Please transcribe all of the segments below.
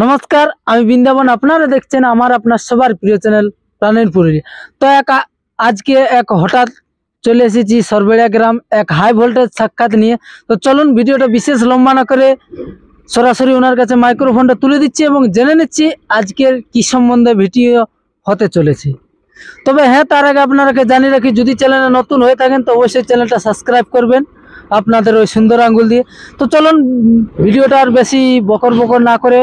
নমস্কার, আমি বৃন্দাবন। আপনারা দেখছেন আমার আপনার সবার প্রিয় চ্যানেল প্রাণের পুরুলিয়া। তো আজকে হঠাৎ চলে এসেছি সরবেড়িয়া গ্রাম এক হাই ভোল্টেজ সাক্ষাৎ নিয়ে। তো চলুন ভিডিওটা বিশেষ লম্বা না করে সরাসরি ওনার কাছে মাইক্রোফোনটা তুলে দিচ্ছি এবং জেনে নিচ্ছি আজকের কি সম্বন্ধে ভিডিও হতে চলেছে। তবে হ্যাঁ, তার আগে আপনারাকে জানিয়ে রাখি, যদি চ্যানেলে নতুন হয়ে থাকেন তো অবশ্যই চ্যানেলটা সাবস্ক্রাইব করবেন আপনাদের ওই সুন্দর আঙ্গুল দিয়ে। তো চলুন ভিডিওটা আর বেশি বকর বকর না করে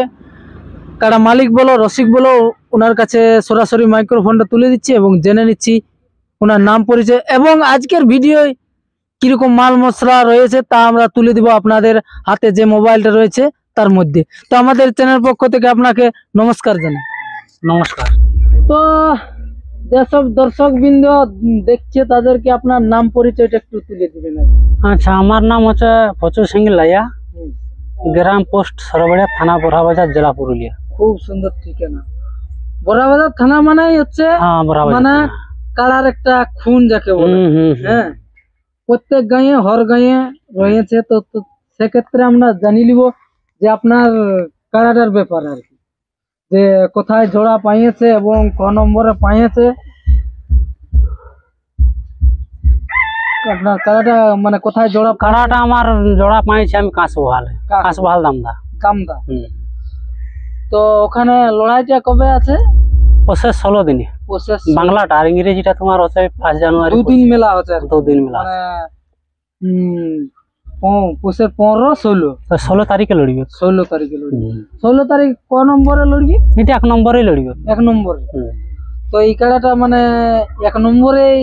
কারা মালিক বলো রসিক বলো ওনার কাছে সরাসরি মাইক্রোফোনটা তুলে দিচ্ছি এবং জেনে নিচ্ছি ওনার নাম পরিচয় এবং আজকের ভিডিওয় কিরকম মাল মশলা রয়েছে তা আমরা তুলে দিব আপনাদের হাতে যে মোবাইলটা রয়েছে তার মধ্যে। তো আমাদের চ্যানেল পক্ষ থেকে আপনাকে নমস্কার জানাই। নমস্কার। তো যেসব দর্শক বৃন্দ দেখছে তাদেরকে আপনার নাম পরিচয়টা একটু তুলে দিবেন। আচ্ছা, আমার নাম হচ্ছে প্রচুর সিং লাইয়া, গ্রাম পোস্ট সরবেড়িয়া, থানা বড়াবাজার, জেলা পুরুলিয়া। খুব সুন্দর ঠিকানা। বড়াবাজার থানা মানেই হচ্ছে মানে কালার একটা খুন যাকে বলে। হ্যাঁ, প্রত্যেক গাঁয়ে হর গাঁয়ে রয়েছে। তো সেক্ষেত্রে আমরা জানি নিব যে আপনার কাড়াটার ব্যাপার আর কি, যে কোথায় জোড়া পাইয়েছে এবং ক নম্বরে পাইয়েছে। আপনার কাড়াটা মানে কোথায় জোড়া? কাড়াটা আমার জোড়া পাইছে আমি কাঁচবহাল দামদা। তো ওখানে লড়াইটা কবে আছে? প্রসেস 16 দিনে। বাংলাটা আর ইংরেজিটা তোমার হচ্ছে 1 জানুয়ারি। দুদিন মেলা হচ্ছে। দুদিন মেলা মানে পুষের 15-16 তারিখে লড়বে। 16 তারিখে লড়বে। 16 তারিখ ক নম্বরে লড়বি? এটা 1 নম্বরে লড়বে। 1 নম্বরে। তো এই খেলাটা মানে 1 নম্বরেই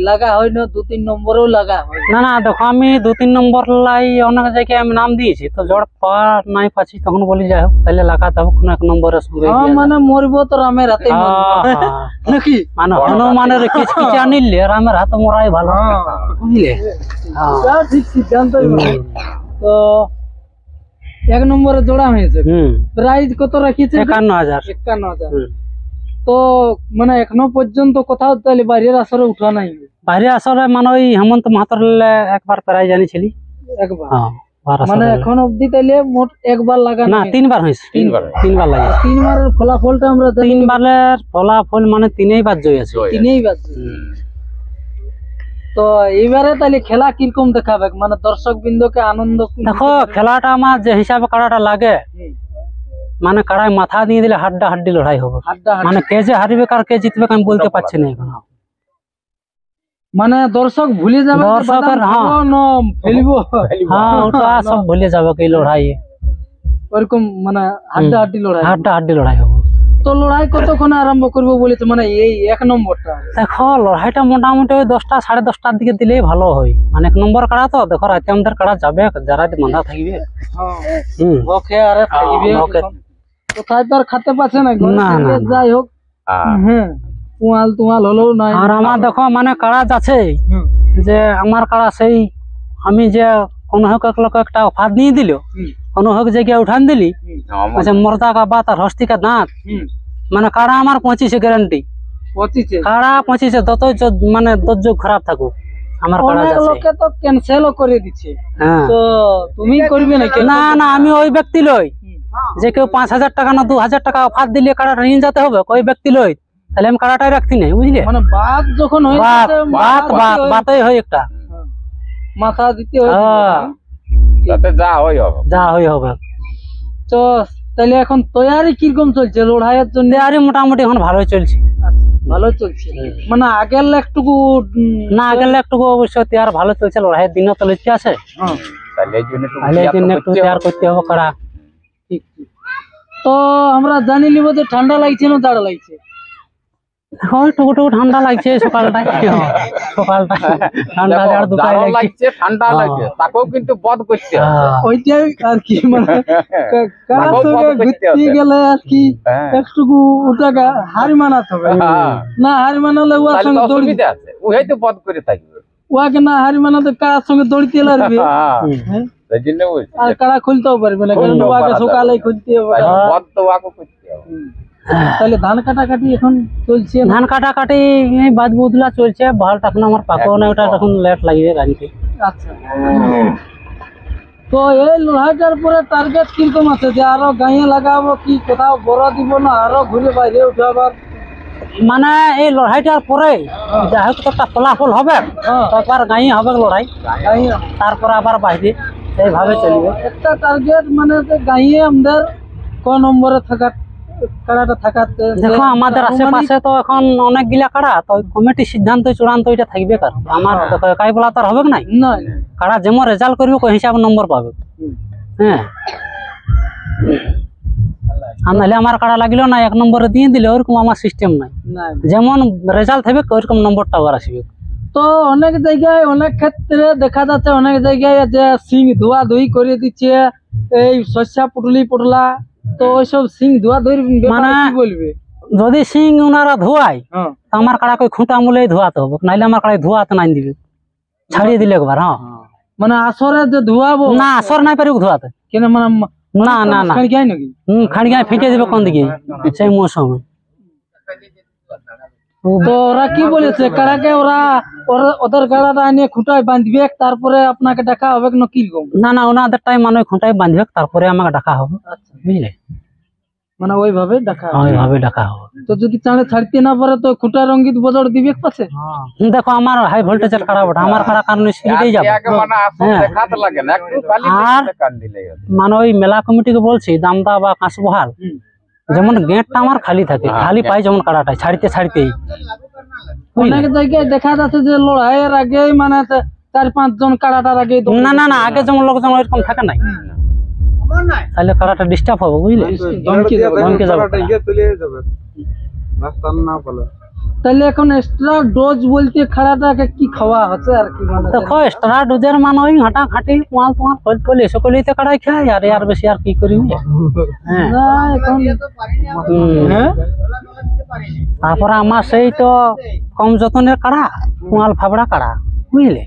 লাগা হয় না, 2-3 নম্বরেও লাগা হয়? না না, দেখো আমি 2-3 নম্বর লাই অনেক জায়গায় আমি নাম দিয়েছি, তো জোড় পাওয়া নাই পাচ্ছি, তখন বলি যাই হোক তাহলে লাগাতে হবে কোনো 1 নম্বরের সঙ্গে। মানে মরবো তো রামের হাতে নাকি, মানে হনুমানের কিচকিচা নিলে রামের হাতে মরাই ভালো, বুঝলে? ঠিক সিদ্ধান্ত। তো 1 নম্বরে জোড়া হয়েছে। প্রাইজ কত রাখিছে? 51,000। 51,000। তো মানে এখনো পর্যন্ত কোথাও তাহলে বাইরের আসরে উঠা নাই? বাইরে আসরে মানে ওই হেমন্ত মাহাতর একবার প্রাইজ আনিছিলি। একবার? মানে এখন অবধি তাইলে মোট একবার লাগা না, 3বার হয়েছে। 3বার লাগে। 3বারের ফলাফলটা আমরা 3বারের ফলাফল মানে 3বার জয় আছে। 3বার। তো এইবারে তাহলে খেলা কিরকম দেখাবে, মানে দর্শক বৃন্দকে আনন্দ? দেখো খেলাটা আমার যে হিসাবে কাড়াটা লাগে, মানে কাড়ায় মাথা দিয়ে দিলে হাড্ডা হাড্ডি লড়াই হবে। মানে কে যে হারিবে আর কে জিতবে আমি বলতে পারছি না এখন। মানে দর্শক ভুলে যাবে, দর্শকের ওটা সব ভুলে যাবে এই লড়াই, ওরকম মানে হাড্ডা হাড্ডি লড়াই হবে। তো লড়াই কতক্ষণ আরম্ভ করবো বলেছে, মানে এই 1 নম্বরটা? দেখো লড়াইটা মোটামুটি ওই 10টা 10:30 দিকে দিলেই ভালো হয়। মানে 1 নম্বর কাড়া তো দেখো রাতে আমাদের কাড়া যাবে, যারা বাঁধা থাকবে কোথায় তো আর খেতে পাচ্ছে না, যাই হোক। হ্যাঁ, তুয়াল হলেও নাই। আর আমার দেখো মানে কাড়া আছে যে আমার কাড়া সেই আমি যে কোনো হোক এক লোক একটা অফার দিয়ে দিল, কোনো হোক জায়গায় উঠান দিলি, মর্দা কা বাত আর হস্তি কা দাঁত, মানে কাড়া আমার 25 গ্যারান্টি। কাড়া 25 যতই মানে দর্যোগ খারাপ থাকুক আমার কাড়া আছে। লোকে তো ক্যান্সেলও করে দিচ্ছে। তো তুমি করবে নাকি? না না, আমি ওই ব্যক্তি লই যে কেউ 5,000 টাকা না 2,000 টাকা অফার দিলে কাড়াটা নিয়ে যেতে হবে, ওই ব্যক্তি লই, তাহলে আমি কাড়াটাই রাখছি না, বুঝলে? মানে বাদ যখন হয় বাতই হয় একটা মাথা দিতে হয়, যা হয় হবে। তো তাহলে এখন তৈয়ারি কিরকম চলছে লড়াইয়ের জন্য? তৈয়ারি মোটামুটি এখন ভালোই চলছে। ভালো চলছে মানে আগের একটুকু না, আগের একটুকু অবশ্যই তৈয়ার ভালো চলছে, লড়াইয়ের দিনও তো লড়তে আছে, তাহলে এই জন্য একটু তৈয়ার করতে হবে কাড়া। তো আমরা জানি নিব যে ঠান্ডা লাগছে না জাড়া লাগছে? এখন টুকু ঠান্ডা লাগছে, সকালটায় ঠান্ডা জাড় দুটাই লাগছে। ঠান্ডা লাগছে তাকেও কিন্তু বধ করতে ওইটাই আর কি, মানে কারার সঙ্গে ঘুরতে গেলে আর কি একটুকু ওটাকে হারি মানাতে হবে। না হারি মানালে ওর সঙ্গে অসুবিধা আছে, ওই তো বধ করে থাকবে। ওকে না হারি মানাতে কারার সঙ্গে দৌড়তে লাগবে, আর কারা খুলতেও পারবে না, কারণ ওকে সকালে খুলতে হবে, বধ তো ওকে করতে হবে। তাহলে ধান কাটাকাটি এখন চলছে? ধান কাটাকাটি বাদ বদলা চলছে, বহালটা এখন আমার পাকো না, ওটা এখন লেট লাগবে গাড়িতে। আচ্ছা, তো এই লড়াইটার পরে টার্গেট কিরকম আছে, যে আরো গাঁয়ে লাগাবো কি কোথাও বড় দিব না আরো ঘুরে বাইরে উঠাবার? মানে এই লড়াইটার পরে যাই হোক তো একটা ফলাফল হবে, হ্যাঁ। তারপর গাঁয়ে হবে লড়াই, গাঁয়ে তারপর আবার বাইরে, এইভাবে চলবে। একটা টার্গেট মানে যে গাঁয়ে আমাদের ক নম্বরে থাকার কাড়াটা থাকাতে দেখো আমাদের আশেপাশে তো এখন অনেকগুলা কাড়া, তো কমিটি সিদ্ধান্ত চূড়ান্ত এটা থাকবে কার আমার দেখো একাই বলা তো আর হবে না, না কাড়া যেমন রেজাল্ট করবে ওই হিসাবে নম্বর পাবে। হ্যাঁ, আর নাহলে আমার কাড়া লাগলো না 1 নম্বরে দিয়ে দিলে ওরকম আমার সিস্টেম নাই, না যেমন রেজাল্ট হবে ওইরকম নম্বরটা আবার আসবে। তো অনেক জায়গায় অনেক ক্ষেত্রে দেখা যাচ্ছে অনেক জায়গায় যে সিং ধোয়া ধুই করে দিচ্ছে এই শস্যা পুটলা, তো ওইসব সিং ধোয়া ধুই মানে মানে- কি বলবে? যদি সিং ওনারা ধোয়ায় হ্যাঁ তো আমার কাড়া কই খুঁটা মূলেই ধোয়াতে হবে, নাইলে আমার কাড়ায় ধোয়াতে নাই দিবে, ছাড়িয়ে দিলে একবার। হ্যাঁ, মানে আসরে যে ধোয়াবো না আসর নাই পারিব ধোয়াতে, কেন মানে না না না, খাই নাকি? খাড়িয়ায় ফেঁকে দেবে কোন দিকে সেই মৌসুমে। তো ওরা কি বলেছে কাড়াকে ওদের কাড়াটা আনিয়ে খুঁটায় বাঁধবে তারপরে আপনাকে দেখা হবে না কিরকম? না না, ওনাদের টাইম মানে খুঁটায় বাঁধবে তারপরে আমাকে ডাকা হবে, বুঝলে? মানে ওইভাবে দেখা হবে। ওইভাবে ডাকা হবে। তো যদি চাঁড়ে ছাড়তে না পারে তো খুঁটা রঙ্গিত বদল দিবে পাশে? দেখো আমার হাই ভোল্টেজের কাড়া ওটা, আমার কাড়া কারণ স্পিডেই যাবে। একে মানে আসল হ্যাঁ। দেখাতে লাগে না, একটু খালি আর- কান দিলেই হলো। মানে ওই মেলা কমিটিকে বলছি দামদা বা কাঁচবহাল যেমন গেটটা আমার খালি থাকে, খালি পাই যেমন কাড়াটাই ছাড়তেই, বুঝলে? অনেক জায়গায় দেখা যাচ্ছে যে লড়াইয়ের আগেই মানে 4-5 জন কাড়াটার আগেই না না না, আগে যেমন লোকজন ওইরকম থাকে নাই, তাহলে কাড়াটা ডিস্টার্ব হবে, বুঝলে? ধমকি দেবে। ধমকে যাবে। তাহলে এখন এক্সট্রা ডোজ বলতে খাড়াটাকে কি খাওয়া হচ্ছে আর কি মানে? দেখো এক্সট্রা ডোজের মান ওই হাঁটাঘাঁটি মাল তোমার ফল এসকলেই তো কাড়াই খায়, আর বেশি আর কি করি। হ্যাঁ, না এখন হ্যাঁ তারপরে আমার সেই তো কম যতনের কাড়া, কুয়াল ফাবড়া কাড়া, বুঝলে?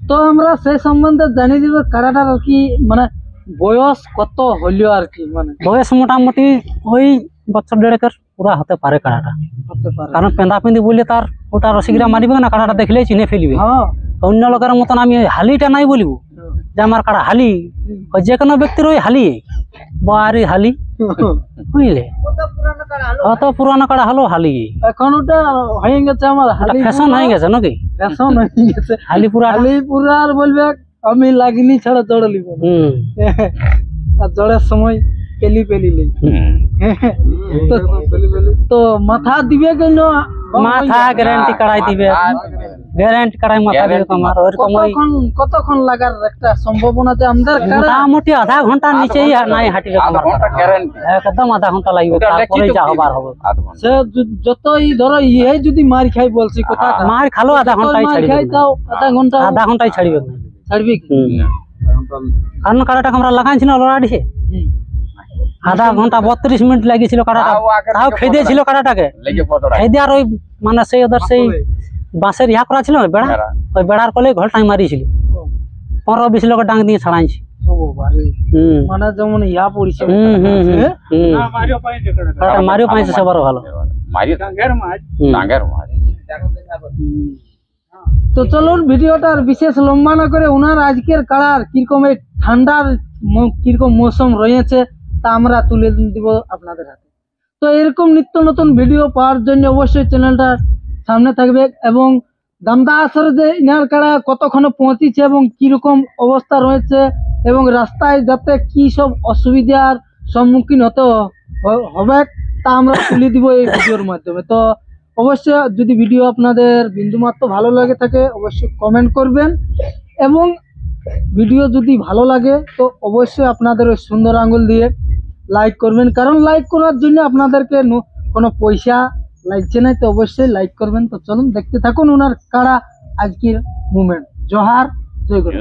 তো আমরা সেই সম্বন্ধে জানি দিব কাড়াটার আর কি মানে বয়স কত হইলো আর কি মানে বয়স মোটামুটি ওই বছর দেড়েকের পুরা হতে পারে কাড়াটা, হতে পারে। কারণ পেঁদাপিঁদি বললে তার ওটা রসিকরা মারিবে না, কাড়াটা দেখলেই চিনে ফেলবে। হ্যাঁ অন্য লোকের মতন আমি ওই হালিটা নাই বলিব যে আমার কাড়া হালি, ওই যে কোনো ব্যক্তির ওই হালি বাড়ি হালি, বুঝলে? অত পুরানো কাড়া হলো হালি, এখন ওটা হয়ে গেছে আমার হালি ফ্যাশন হয়ে গেছে নাকি ফ্যাশন হয়ে গেছে। হালি পুরা। হালি পুরা আর বলবে আমি লাগিনি ছাড়া জড় লিব না। আর জড়ের সময় পেলি নেই। তো মাথা দিবে কেন? মাথা গ্যারান্টি কাড়াই দিবে, গ্যারান্টি কাড়াই মাথা দিবে তোমার ওইরকম। ওই কতক্ষণ লাগার একটা সম্ভাবনা যে আমাদের কাড়া মোটামুটি আধা ঘন্টার নিচেই নাই হাঁটিবে আধ তোমার ঘন্টা কাড়া। গ্যারান্টি। একদম আধা ঘন্টা লাগবে, তারপরে যা হবার হবে। সে যতই ধরো ইয়ে যদি মার খাই বলছি কথা মার খালো আধা ঘন্টায় মার ছাড়িবে খাই না। তাও আধা ঘন্টায় ছাড়িবে না। ছাড়বি কি? কারণ কাড়াটাকে আমরা লাগাইছিল অলরেডি, আধা ঘন্টা 32 মিনিট লাগিয়েছিল কাড়াটা, তাও আগের তাও থেকে খেয়ে দিয়েছিল কাড়াটাকে, লেগে পড়া খেয়ে দিয়ে আর ওই মানে সেই ওদের সেই বাঁশের ইয়া করা ছিল না বেড়া, বেড়া। ওই বেড়ার কলে ঘরটাই মারিয়েছিল, 15-20 লোকের ডাং দিয়ে ছাড়াইছি। ও বারে, হুম মানে যেমন ইয়া পড়ছে হুম হুম হুম হ্যাঁ? হুম। কাড়াটা মারিও পাইছে সবার ভালো। মারি ডাঙ্গের মাছ। তো চলুন ভিডিওটার বিশেষ লম্বা না করে ওনার আজকের কাড়ার কিরকম এই ঠান্ডার কিরকম মৌসুম রয়েছে তা আমরা তুলে দিব আপনাদের হাতে। তো এরকম নিত্য নতুন ভিডিও পাওয়ার জন্য অবশ্যই চ্যানেলটা সামনে থাকবে, এবং দামদা আসরে যে ইনার কাড়া কতক্ষণে পৌঁছেছে এবং কিরকম অবস্থা রয়েছে এবং রাস্তায় যাতে কি সব অসুবিধার সম্মুখীন হতে হবে তা আমরা তুলে দিব এই ভিডিওর মাধ্যমে। তো অবশ্যই যদি ভিডিও আপনাদের বিন্দুমাত্র ভালো লাগে থাকে অবশ্যই কমেন্ট করবেন, এবং ভিডিও যদি ভালো লাগে তো অবশ্যই আপনাদের ওই সুন্দর আঙ্গুল দিয়ে লাইক করবেন, কারণ লাইক করার জন্য আপনাদেরকে কোনো পয়সা লাগছে না, তো অবশ্যই লাইক করবেন। তো চলুন দেখতে থাকুন ওনার কাড়া আজকের মুভমেন্ট। জোহার, জয় গুরু।